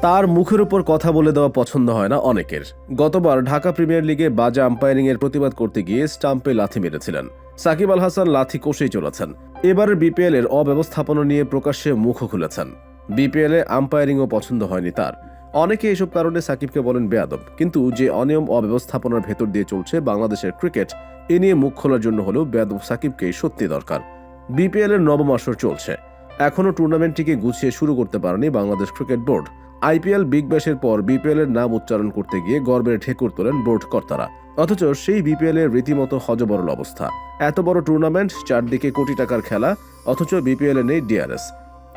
তার মুখের উপর কথা বলে দেওয়া পছন্দ হয় না অনেকের। গতবার ঢাকা প্রিমিয়ার লিগে বাজে আম্পায়ারিংয়ের প্রতিবাদ করতে গিয়ে স্টাম্পে লাথি মেরেছিলেন। সাকিব আল হাসান লাথি কষেই চলেছেন। এবারের বিপিএল এর অব্যবস্থাপনা নিয়ে প্রকাশ্যে মুখও খুলেছেন। বিপিএল এ আম্পায়ারিংও পছন্দ হয়নি তার। অনেকে এসব কারণে সাকিবকে বলেন বেয়াদব, কিন্তু যে অনিয়ম অব্যবস্থাপনার ভেতর দিয়ে চলছে বাংলাদেশের ক্রিকেট, এ নিয়ে মুখ খোলার জন্য হলেও বেয়াদব সাকিবকেই সত্যি দরকার। বিপিএল এর নবম আসর চলছে, এখনও টুর্নামেন্টটিকে গুছিয়ে শুরু করতে পারেনি Bangladesh cricket board. IPL big ব্যাশের পর বিপিএল এর নাম উচ্চারণ করতে গিয়ে গর্বের ঠেকুর তোলেন বোর্ড কর্তারা, অথচ সেই বিপিএল এর রীতিমতো হযবরল অবস্থা। এত বড় টুর্নামেন্ট, চারদিকে কোটি টাকার খেলা, অথচ বিপিএল এ নেই ডিআরএস।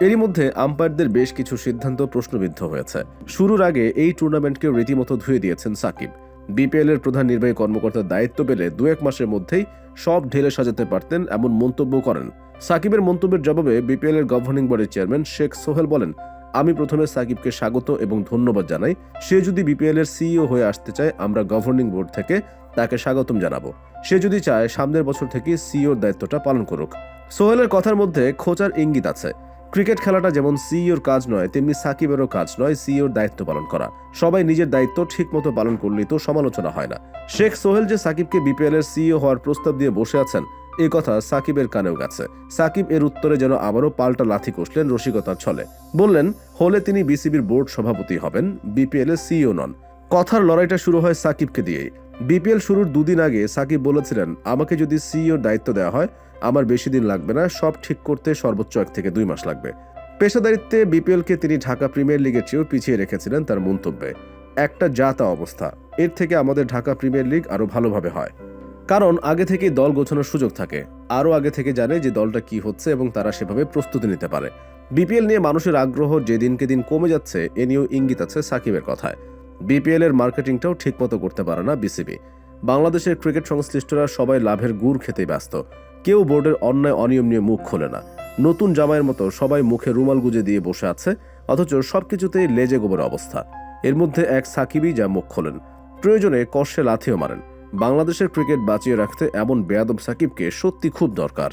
এরই মধ্যে আম্পায়ারদের বেশ কিছু সিদ্ধান্ত প্রশ্নবিদ্ধ হয়েছে। শুরুর আগে এই টুর্নামেন্টকে রীতিমতো ধুয়ে দিয়েছেন সাকিব। বিপিএল এর প্রধান নির্বাহী কর্মকর্তার দায়িত্ব পেলে 2-1 মাসের মধ্যেই সব ঢেলে সাজাতে পারতেন, এমন মন্তব্য করেন। সাকিবের মন্তব্যের জবাবে বিপিএল এর গভর্নিং বডির চেয়ারম্যান শেখ সোহেল বলেন, আমি প্রথমে সাকিবকে স্বাগত এবং ধন্যবাদ জানাই। সে যদি বিপিএল এর সিইও হয়ে আসতে চায়, আমরা গভর্নিং বোর্ড থেকে তাকে স্বাগতম জানাবো। সে যদি চায় সামনের বছর থেকে সিইওর দায়িত্বটা পালন করুক। সোহেলের কথার মধ্যে খোঁচার ইঙ্গিত আছে। ক্রিকেট খেলাটা যেমন সিইওর কাজ নয়, তেমনি সাকিবেরও কাজ নয় সিইওর দায়িত্ব পালন করা। সবাই নিজের দায়িত্ব ঠিকমতো পালন করলেই তো সমালোচনা হয় না। শেখ সোহেল যে সাকিবকে বিপিএল এর সিইও হওয়ার প্রস্তাব দিয়ে বসে আছেন, এই কথা সাকিবের কানেও গেছে। সাকিব এর উত্তরে যেন আবারও পাল্টা লাথি কষলেন রসিকতার ছলে। বললেন, হলে তিনি বিসিবির বোর্ড সভাপতি হবেন, বিপিএল এর সিইও নন। কথার লড়াইটা শুরু হয় সাকিবকে দিয়েই। বিপিএল শুরুর 2 দিন আগে সাকিব বলেছিলেন, আমাকে যদি সিইওর দায়িত্ব দেওয়া হয়, আমার বেশি দিন লাগবে না, সব ঠিক করতে সর্বোচ্চ 1 থেকে 2 মাস লাগবে। পেশাদারিত্বে বিপিএলকে তিনি ঢাকা প্রিমিয়ার লিগের চেয়েও পিছিয়ে রেখেছিলেন তার মন্তব্যে। একটা যা-তা অবস্থা, এর থেকে আমাদের ঢাকা প্রিমিয়ার লিগ আরও ভালোভাবে হয়। কারণ আগে থেকেই দল গোছানোর সুযোগ থাকে, আরও আগে থেকে জানে যে দলটা কি হচ্ছে এবং তারা সেভাবে প্রস্তুতি নিতে পারে। বিপিএল নিয়ে মানুষের আগ্রহ যে দিনকে দিন কমে যাচ্ছে, এ নিয়েও ইঙ্গিত আছে সাকিবের কথায়। বিপিএল এর মার্কেটিংটাও ঠিকমতো করতে পারে না বিসিবি। বাংলাদেশের ক্রিকেট সংশ্লিষ্টরা সবাই লাভের গুড় খেতেই ব্যস্ত। কেউ বোর্ডের অন্যায় অনিয়ম নিয়ে মুখ খোলে না। নতুন জামাইয়ের মতো সবাই মুখে রুমাল গুজে দিয়ে বসে আছে, অথচ সবকিছুতেই লেজে গোবর অবস্থা। এর মধ্যে এক সাকিবই যা মুখ খোলেন, প্রয়োজনে কষে লাথিও মারেন। বাংলাদেশের ক্রিকেট বাঁচিয়ে রাখতে এমন বেয়াদব সাকিবকে সত্যি খুব দরকার।